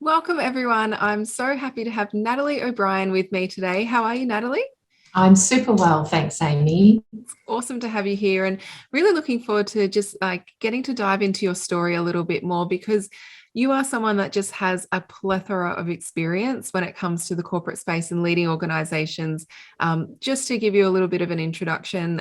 Welcome, everyone. I'm so happy to have Natalie O'Brien with me today. How are you, Natalie? I'm super well, thanks, Amy. Awesome to have you here, and really looking forward to just getting to dive into your story a little bit more because you are someone that just has a plethora of experience when it comes to the corporate space and leading organizations. Just to give you a little bit of an introduction,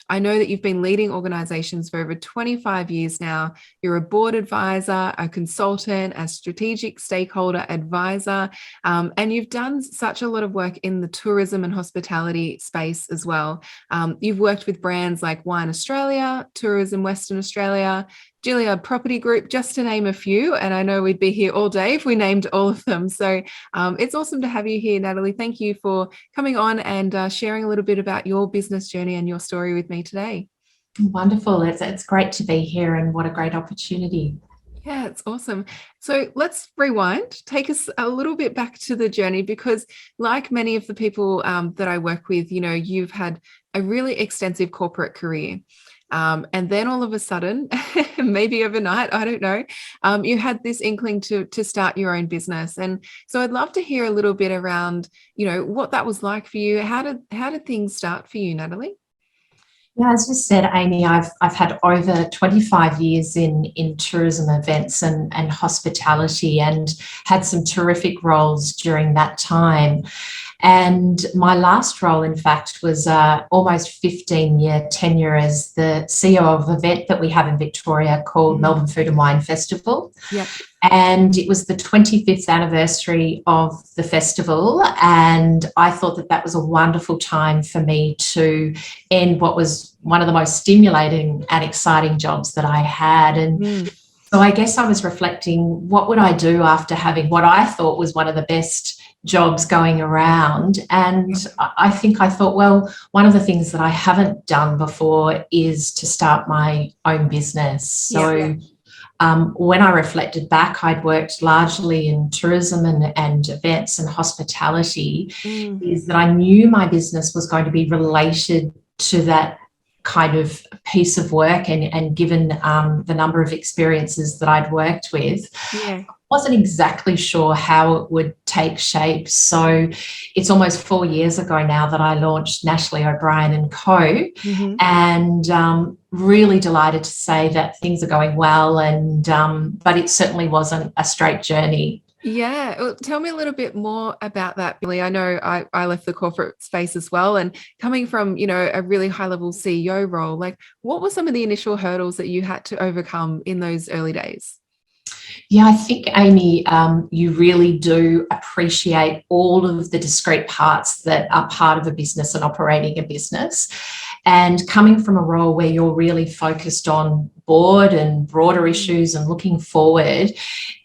I know that you've been leading organizations for over 25 years now. You're a board advisor, a consultant, a strategic stakeholder advisor, and you've done such a lot of work in the tourism and hospitality space as well. You've worked with brands like Wine Australia, Tourism Western Australia, Gilead Property Group, just to name a few. And I know we'd be here all day if we named all of them. So it's awesome to have you here, Natalie. Thank you for coming on and sharing a little bit about your business journey and your story with me today. Wonderful. It's great to be here, and what a great opportunity. Yeah, it's awesome. So let's rewind, take us a little bit back to the journey, because like many of the people that I work with, you've had a really extensive corporate career. And then all of a sudden, maybe overnight, I don't know, you had this inkling to start your own business. And so I'd love to hear a little bit around, what that was like for you. How did things start for you, Natalie? Yeah, as you said, Amy, I've had over 25 years in tourism events and hospitality, and had some terrific roles during that time. And my last role, in fact, was almost 15-year tenure as the CEO of an event that we have in Victoria called Melbourne Food and Wine Festival. Yeah. And it was the 25th anniversary of the festival. And I thought that that was a wonderful time for me to end what was one of the most stimulating and exciting jobs that I had. And so I guess I was reflecting, what would I do after having what I thought was one of the best jobs going around? And I think I thought, well, one of the things that I haven't done before is to start my own business. So when I reflected back, I'd worked largely in tourism and events and hospitality, is that I knew my business was going to be related to that kind of piece of work, and given the number of experiences that I'd worked with, wasn't exactly sure how it would take shape. So it's almost 4 years ago now that I launched Natalie Obrien and Co. And really delighted to say that things are going well, and but it certainly wasn't a straight journey. Yeah. Well, tell me a little bit more about that, Billy. I know I left the corporate space as well. And coming from, a really high level CEO role, like what were some of the initial hurdles that you had to overcome in those early days? Yeah, I think, Amy, you really do appreciate all of the discrete parts that are part of a business and operating a business. And coming from a role where you're really focused on board and broader issues and looking forward,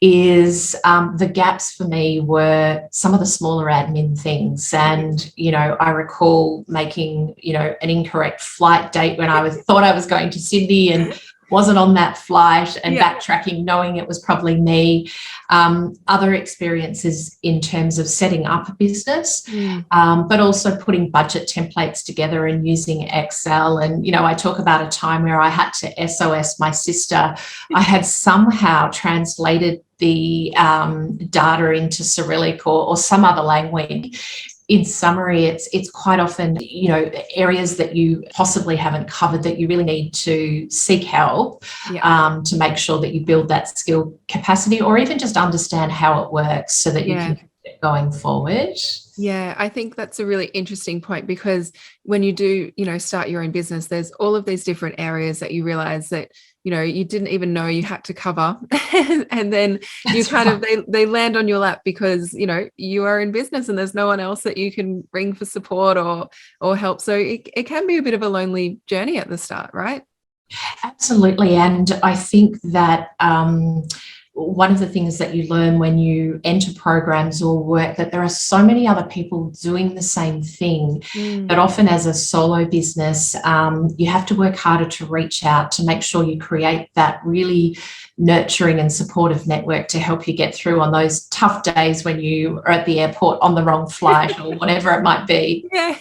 is the gaps for me were some of the smaller admin things. And, I recall making, an incorrect flight date when thought I was going to Sydney and wasn't on that flight, and backtracking, knowing it was probably me. Other experiences in terms of setting up a business, but also putting budget templates together and using Excel. And, I talk about a time where I had to SOS my sister. I had somehow translated the data into Cyrillic or some other language. In summary, it's quite often, areas that you possibly haven't covered that you really need to seek help to make sure that you build that skill capacity, or even just understand how it works so that you can keep it going forward. Yeah, I think that's a really interesting point, because when you do, start your own business, there's all of these different areas that you realize that, you didn't even know you had to cover. And then they land on your lap because, you are in business and there's no one else that you can ring for support or help. So it can be a bit of a lonely journey at the start, right? Absolutely. And I think that one of the things that you learn when you enter programs or work, that there are so many other people doing the same thing, that often as a solo business, you have to work harder to reach out, to make sure you create that really nurturing and supportive network to help you get through on those tough days when you are at the airport on the wrong flight or whatever it might be. Yeah,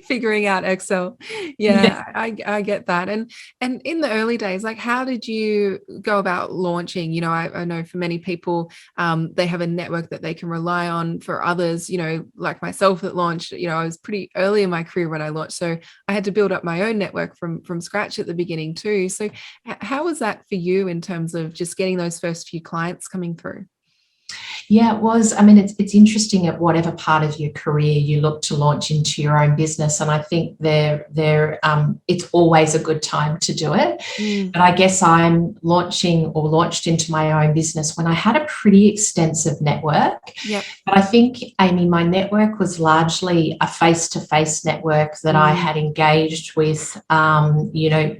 figuring out Excel. Yeah. Yeah, I get that. And in the early days, like how did you go about launching? I know for many people, they have a network that they can rely on. For others, like myself that launched, I was pretty early in my career when I launched. So I had to build up my own network from scratch at the beginning too. So how was that for you in terms of just getting those first few clients coming through? Yeah, it was. I mean, it's interesting at whatever part of your career you look to launch into your own business, and I think it's always a good time to do it. Mm, But I guess I'm launched into my own business when I had a pretty extensive network. yep. But I think, Amy, my network was largely a face-to-face network that I Mm, had engaged with.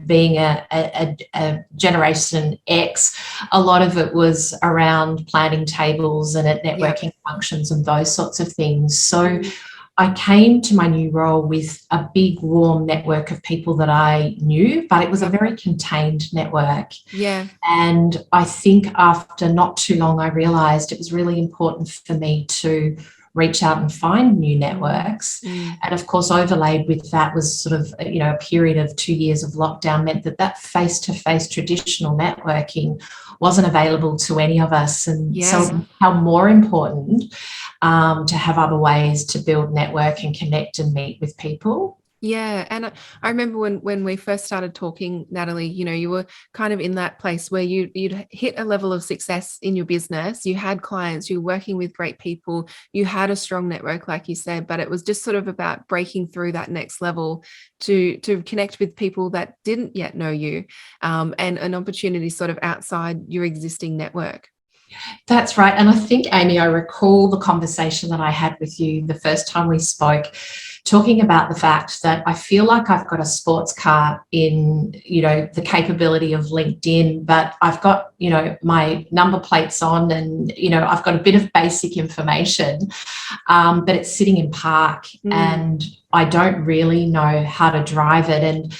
Being a Generation X, a lot of it was around planning tables and at yep. networking functions and those sorts of things. So Mm, I came to my new role with a big, warm network of people that I knew, but it was a yep. very contained network. Yeah. And I think after not too long, I realized it was really important for me to reach out and find new Mm, networks. mm. And of course, overlaid with that was sort of, a period of 2 years of lockdown meant that face-to-face traditional networking wasn't available to any of us. And so Yes. it became more important to have other ways to build network and connect and meet with people. Yeah, and I remember when we first started talking, Natalie, you were kind of in that place where you'd hit a level of success in your business. You had clients, you were working with great people, you had a strong network, like you said, but it was just sort of about breaking through that next level to connect with people that didn't yet know you, and an opportunity sort of outside your existing network. That's right. And I think, Amy, I recall the conversation that I had with you the first time we spoke, talking about the fact that I feel like I've got a sports car in, the capability of LinkedIn, but I've got, my number plates on and, I've got a bit of basic information, but it's sitting in park Mm, and I don't really know how to drive it. And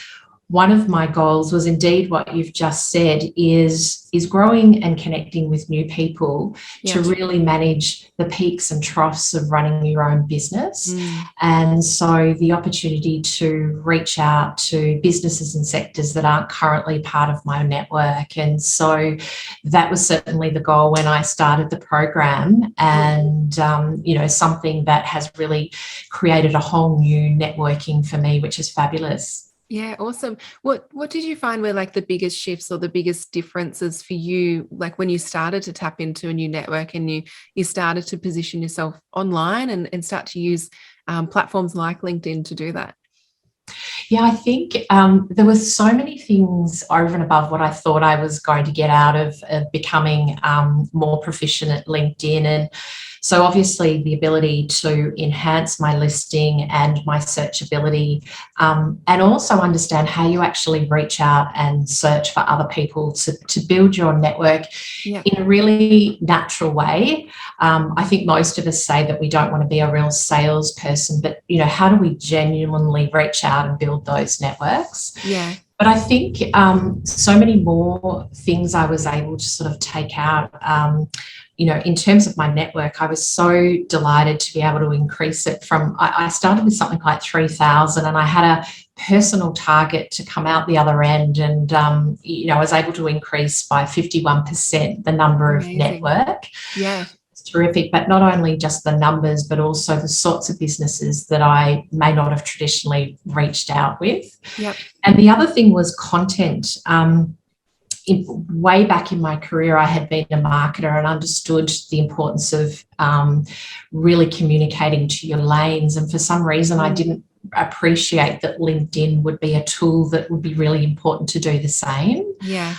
one of my goals was indeed what you've just said is growing and connecting with new people to yeah. really manage the peaks and troughs of running your own business. Mm, And so the opportunity to reach out to businesses and sectors that aren't currently part of my network. And so that was certainly the goal when I started the program, yeah. and something that has really created a whole new networking for me, which is fabulous. Yeah, awesome. What did you find were like the biggest shifts or the biggest differences for you, like when you started to tap into a new network and you started to position yourself online and start to use platforms like LinkedIn to do that? Yeah, I think there were so many things over and above what I thought I was going to get out of becoming more proficient at LinkedIn. And so obviously the ability to enhance my listing and my searchability, and also understand how you actually reach out and search for other people to build your network Yeah. in a really natural way. I think most of us say that we don't want to be a real salesperson, but how do we genuinely reach out and build those networks? Yeah. But I think so many more things I was able to sort of take out. In terms of my network, I was so delighted to be able to increase it from, I started with something like 3,000 and I had a personal target to come out the other end. And, I was able to increase by 51% the number of Amazing. network. Yeah. It's terrific, but not only just the numbers, but also the sorts of businesses that I may not have traditionally reached out with. Yep. And the other thing was content. Way back in my career, I had been a marketer and understood the importance of really communicating to your lanes. And for some reason, I Mm, didn't appreciate that LinkedIn would be a tool that would be really important to do the same. yeah.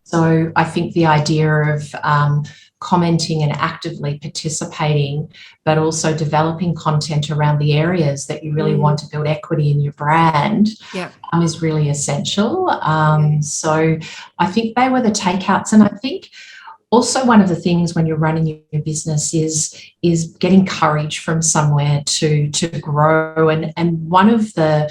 So I think the idea of commenting and actively participating, but also developing content around the areas that you really Mm, want to build equity in your brand yeah. is really essential. Yeah. So I think they were the takeouts. And I think also one of the things when you're running your business is getting courage from somewhere to grow. And one of the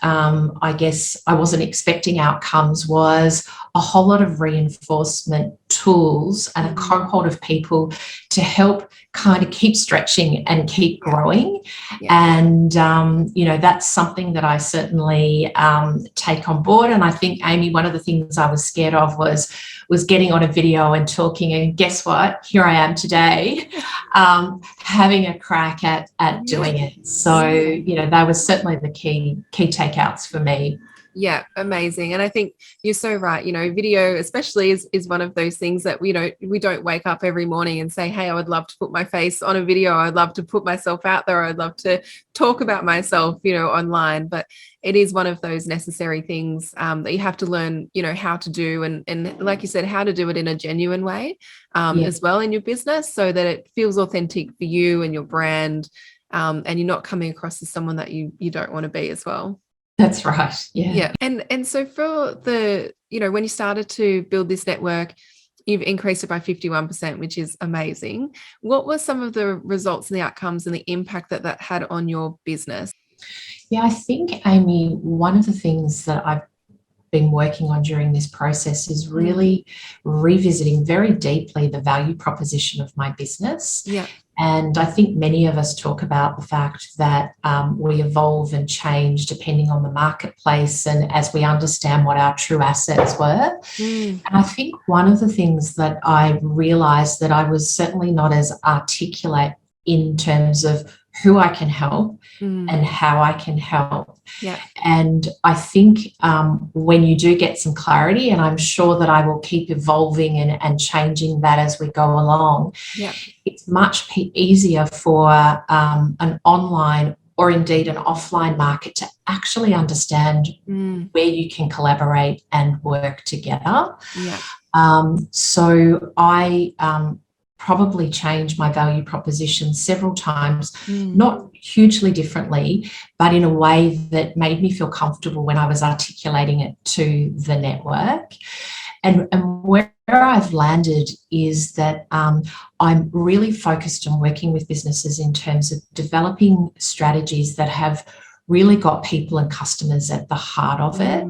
I guess I wasn't expecting outcomes was a whole lot of reinforcement tools and a cohort of people to help kind of keep stretching and keep growing. And, that's something that I certainly take on board. And I think, Amy, one of the things I was scared of was getting on a video and talking, and guess what? Here I am today, having a crack at doing it. So, that was certainly the key takeouts for me. Yeah, amazing. And I think you're so right. Video especially is one of those things that we don't wake up every morning and say, hey, I would love to put my face on a video. I'd love to put myself out there. I'd love to talk about myself, online. But it is one of those necessary things that you have to learn, how to do. And like you said, how to do it in a genuine way as well in your business, so that it feels authentic for you and your brand, and you're not coming across as someone that you don't want to be as well. That's right. Yeah. And so for the, when you started to build this network, you've increased it by 51%, which is amazing. What were some of the results and the outcomes and the impact that had on your business? Yeah, I think, Amy, one of the things that I've been working on during this process is really revisiting very deeply the value proposition of my business. Yeah. And I think many of us talk about the fact that we evolve and change depending on the marketplace and as we understand what our true assets were. And I think one of the things that I realised that I was certainly not as articulate in terms of who I can help and how I can help. Yeah. And I think when you do get some clarity, and I'm sure that I will keep evolving and changing that as we go along, it's much easier for an online or indeed an offline market to actually understand where you can collaborate and work together. Yeah. So I probably changed my value proposition several times, not hugely differently, but in a way that made me feel comfortable when I was articulating it to the network. And where I've landed is that I'm really focused on working with businesses in terms of developing strategies that have really got people and customers at the heart of it.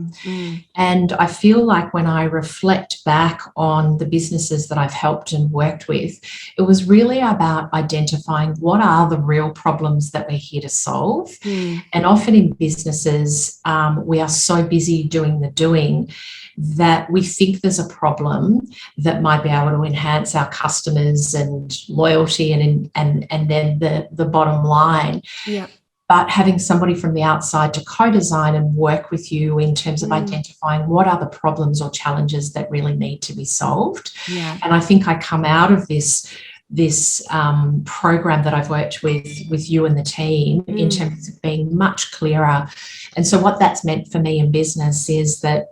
And I feel like when I reflect back on the businesses that I've helped and worked with, it was really about identifying what are the real problems that we're here to solve. And often in businesses, we are so busy doing the doing that we think there's a problem that might be able to enhance our customers and loyalty and then the bottom line. Yeah. But having somebody from the outside to co-design and work with you in terms of identifying what are the problems or challenges that really need to be solved. Yeah. And I think I come out of this program that I've worked with you and the team in terms of being much clearer. And so what that's meant for me in business is that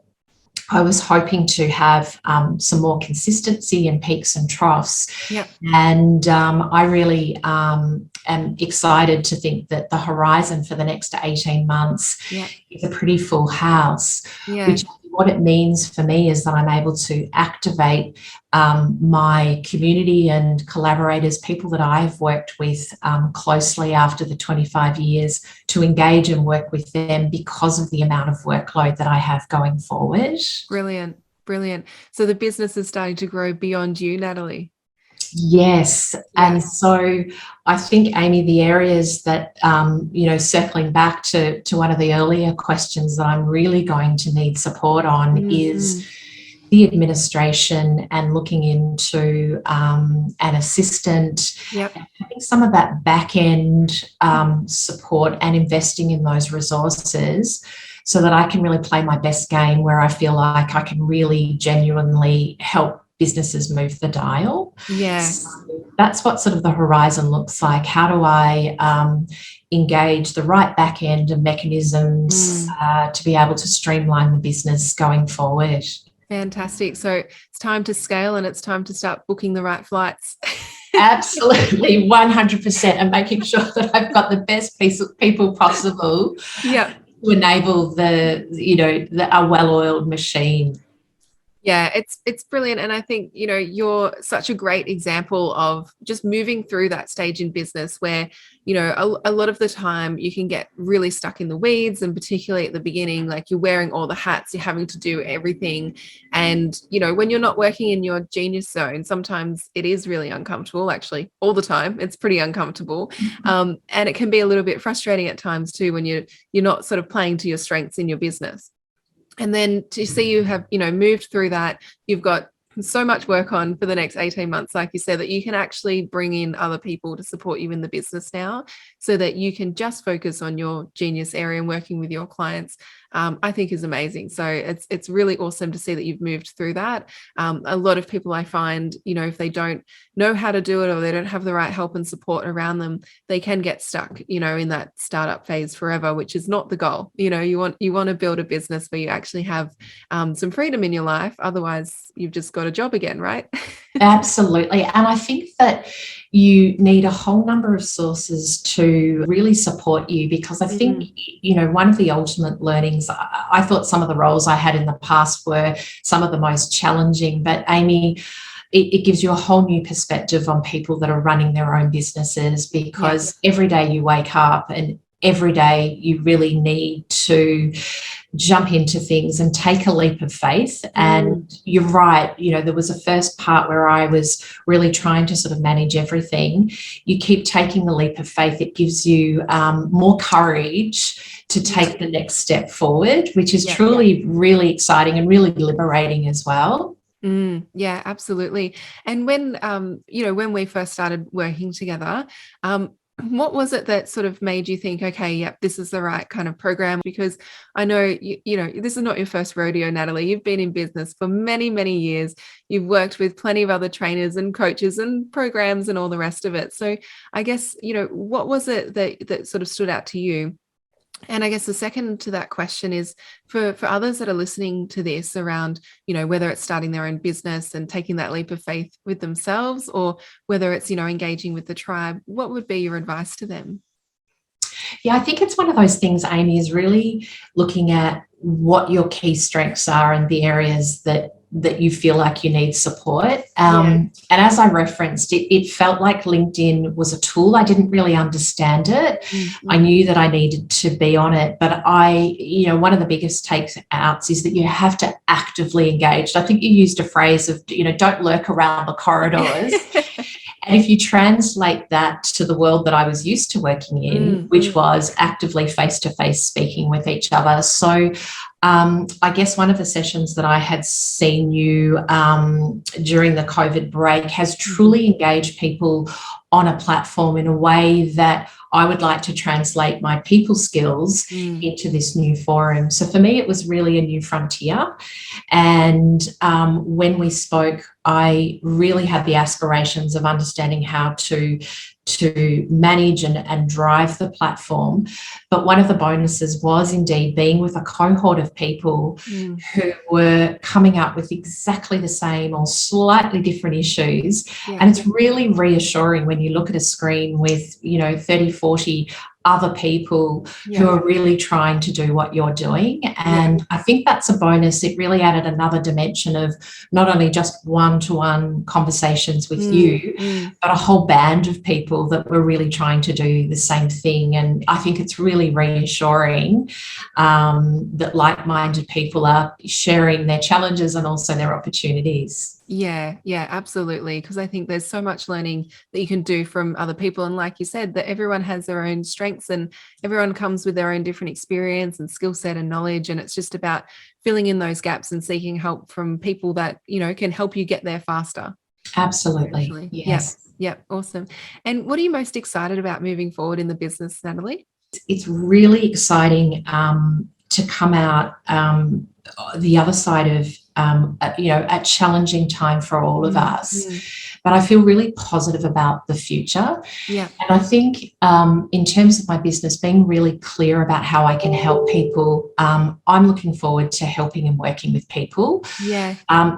I was hoping to have some more consistency in peaks and troughs. Yep. And I really am excited to think that the horizon for the next 18 months is a pretty full house, which what it means for me is that I'm able to activate my community and collaborators, people that I've worked with closely after the 25 years, to engage and work with them because of the amount of workload that I have going forward. Brilliant. Brilliant. So the business is starting to grow beyond you, Natalie. Yes. And so I think, Amy, the areas that, circling back to one of the earlier questions that I'm really going to need support on is the administration and looking into an assistant, and having some of that back end support and investing in those resources so that I can really play my best game where I feel like I can really genuinely help businesses move the dial. Yes. So that's what sort of the horizon looks like. How do I engage the right back end and mechanisms to be able to streamline the business going forward? Fantastic. So it's time to scale and it's time to start booking the right flights. Absolutely, 100%, and making sure that I've got the best people possible to enable a well-oiled machine. Yeah, it's brilliant. And I think, you're such a great example of just moving through that stage in business where, a lot of the time you can get really stuck in the weeds, and particularly at the beginning, like you're wearing all the hats, you're having to do everything. And, when you're not working in your genius zone, sometimes it is really uncomfortable, actually, all the time. It's pretty uncomfortable. And it can be a little bit frustrating at times too, when you're not sort of playing to your strengths in your business. And then to see you have, moved through that, you've got so much work on for the next 18 months, like you said, that you can actually bring in other people to support you in the business now, so that you can just focus on your genius area and working with your clients. I think is amazing. So it's really awesome to see that you've moved through that. A lot of people I find, if they don't know how to do it, or they don't have the right help and support around them, they can get stuck, in that startup phase forever, which is not the goal. You want to build a business where you actually have some freedom in your life. Otherwise, you've just got a job again, right? Absolutely. And I think that you need a whole number of sources to really support you, because I think, one of the ultimate learnings, I thought some of the roles I had in the past were some of the most challenging, but Amy, it gives you a whole new perspective on people that are running their own businesses, because every day you wake up and every day you really need to jump into things and take a leap of faith. And you're right, there was a first part where I was really trying to sort of manage everything. You keep taking the leap of faith. It gives you more courage to take the next step forward, which is truly really exciting and really liberating as well. Yeah, absolutely. And when we first started working together, what was it that sort of made you think, okay, yep, this is the right kind of program? Because I know, this is not your first rodeo, Natalie. You've been in business for many, many years. You've worked with plenty of other trainers and coaches and programs and all the rest of it. So I guess, what was it that sort of stood out to you? And I guess the second to that question is for others that are listening to this around, whether it's starting their own business and taking that leap of faith with themselves, or whether it's, engaging with the tribe, what would be your advice to them? Yeah, I think it's one of those things, Amy, is really looking at what your key strengths are and the areas that you feel like you need support. And as I referenced, it felt like LinkedIn was a tool. I didn't really understand it. I knew that I needed to be on it, but one of the biggest takeouts is that you have to actively engage. I think you used a phrase of, don't lurk around the corridors. And if you translate that to the world that I was used to working in, which was actively face-to-face speaking with each other. So I guess one of the sessions that I had seen you during the COVID break has truly engaged people on a platform in a way that I would like to translate my people skills into this new forum. So for me, it was really a new frontier. And when we spoke, I really had the aspirations of understanding how to manage and drive the platform. But one of the bonuses was indeed being with a cohort of people who were coming up with exactly the same or slightly different issues. And it's really reassuring when you look at a screen with, 30, 40 other people who are really trying to do what you're doing. And I think that's a bonus. It really added another dimension of not only just one-to-one conversations with you, but a whole band of people that were really trying to do the same thing. And I think it's really reassuring that like-minded people are sharing their challenges and also their opportunities. Yeah, absolutely. Because I think there's so much learning that you can do from other people. And like you said, that everyone has their own strengths and everyone comes with their own different experience and skill set and knowledge. And it's just about filling in those gaps and seeking help from people that, can help you get there faster. Absolutely. Actually. Yes. Yep. Awesome. And what are you most excited about moving forward in the business, Natalie? It's really exciting to come out the other side of a challenging time for all of us. but I feel really positive about the future. Yeah. And I think in terms of my business, being really clear about how I can help people, I'm looking forward to helping and working with people. Yeah.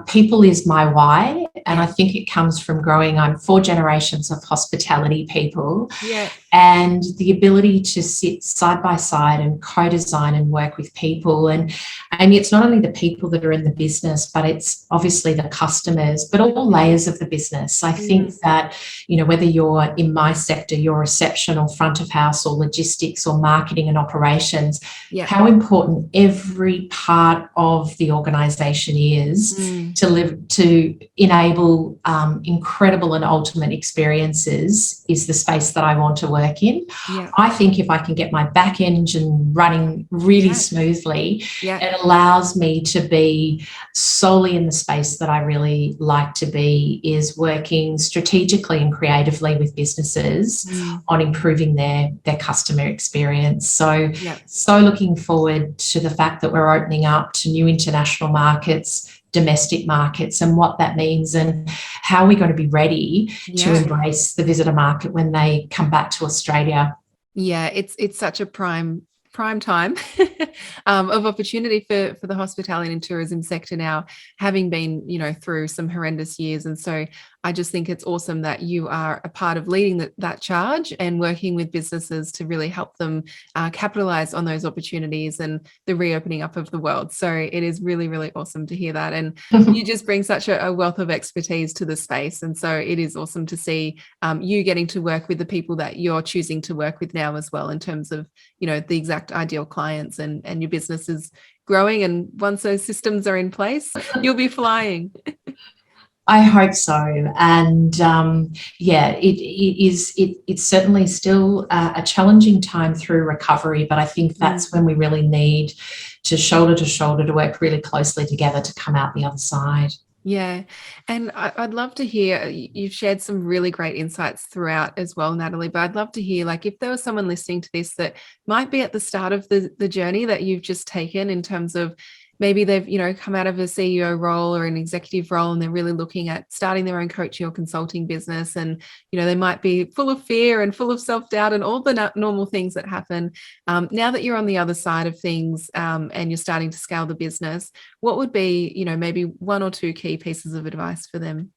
People is my why, and Yeah. I think it comes from growing. I'm 4 generations of hospitality people, Yeah. and the ability to sit side by side and co-design and work with people. And Amy, it's not only the people that are in the business, but it's obviously the customers, but all layers of the business. I think that, you know, whether you're in my sector, your reception or front of house or logistics or marketing and operations, how important every part of the organisation is to enable incredible and ultimate experiences is the space that I want to work in. Yeah. I think if I can get my back engine running really smoothly, it allows me to be solely in the space that I really like to be, is working strategically and creatively with businesses on improving their customer experience. So looking forward to the fact that we're opening up to new international markets, domestic markets, and what that means, and how we're going to be ready to embrace the visitor market when they come back to Australia. Yeah, it's such a prime time of opportunity for the hospitality and tourism sector now, having been, you know, through some horrendous years. And so I just think it's awesome that you are a part of leading that charge and working with businesses to really help them capitalize on those opportunities and the reopening up of the world. So it is really, really awesome to hear that. And you just bring such a wealth of expertise to the space. And so it is awesome to see you getting to work with the people that you're choosing to work with now as well, in terms of, you know, the exact ideal clients, and your business is growing. And once those systems are in place, you'll be flying. I hope so. And it's certainly still a challenging time through recovery, but I think that's when we really need to shoulder to work really closely together to come out the other side. Yeah. And I'd love to hear, you've shared some really great insights throughout as well, Natalie, but I'd love to hear, like, if there was someone listening to this that might be at the start of the journey that you've just taken, in terms of maybe they've, you know, come out of a CEO role or an executive role, and they're really looking at starting their own coaching or consulting business. And, you know, they might be full of fear and full of self-doubt and all the normal things that happen. Now that you're on the other side of things, and you're starting to scale the business, what would be, you know, maybe 1 or 2 key pieces of advice for them?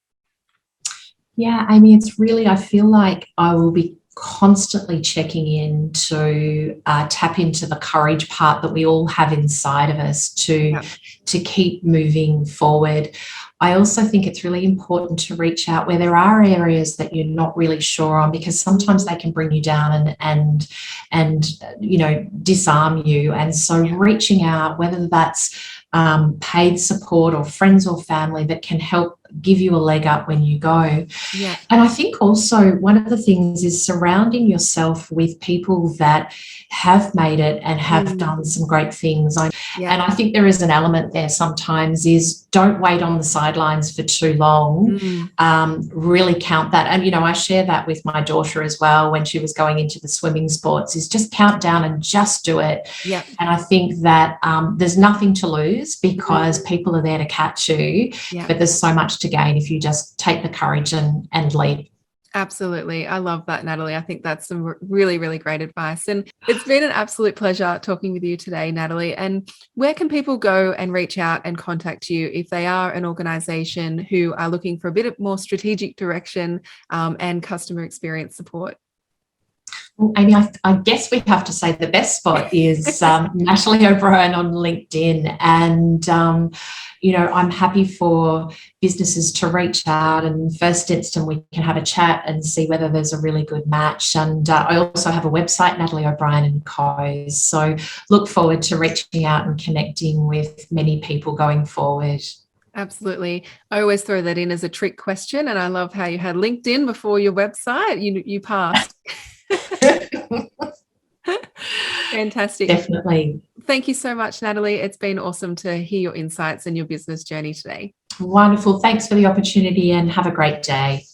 Yeah, Amy, it's really, I feel like I will be constantly checking in to tap into the courage part that we all have inside of us to keep moving forward. I also think it's really important to reach out where there are areas that you're not really sure on, because sometimes they can bring you down and you know, disarm you. And so reaching out, whether that's paid support or friends or family that can help give you a leg up when you go. Yeah. And I think also one of the things is surrounding yourself with people that have made it and have done some great things. And I think there is an element there sometimes is, don't wait on the sidelines for too long. Really count that. And, you know, I share that with my daughter as well when she was going into the swimming sports, is just count down and just do it. Yeah. And I think that there's nothing to lose, because people are there to catch you, but there's so much to gain if you just take the courage and lead. Absolutely. I love that, Natalie. I think that's some really, really great advice. And it's been an absolute pleasure talking with you today, Natalie. And where can people go and reach out and contact you if they are an organisation who are looking for a bit more strategic direction and customer experience support? Well, Amy, I guess we have to say the best spot is Natalie Obrien on LinkedIn. And, you know, I'm happy for businesses to reach out, and first instance we can have a chat and see whether there's a really good match. And I also have a website, Natalie Obrien & Co. So look forward to reaching out and connecting with many people going forward. Absolutely. I always throw that in as a trick question, and I love how you had LinkedIn before your website. You passed. Fantastic. Definitely. Thank you so much, Natalie. It's been awesome to hear your insights and your business journey today. Wonderful. Thanks for the opportunity, and have a great day.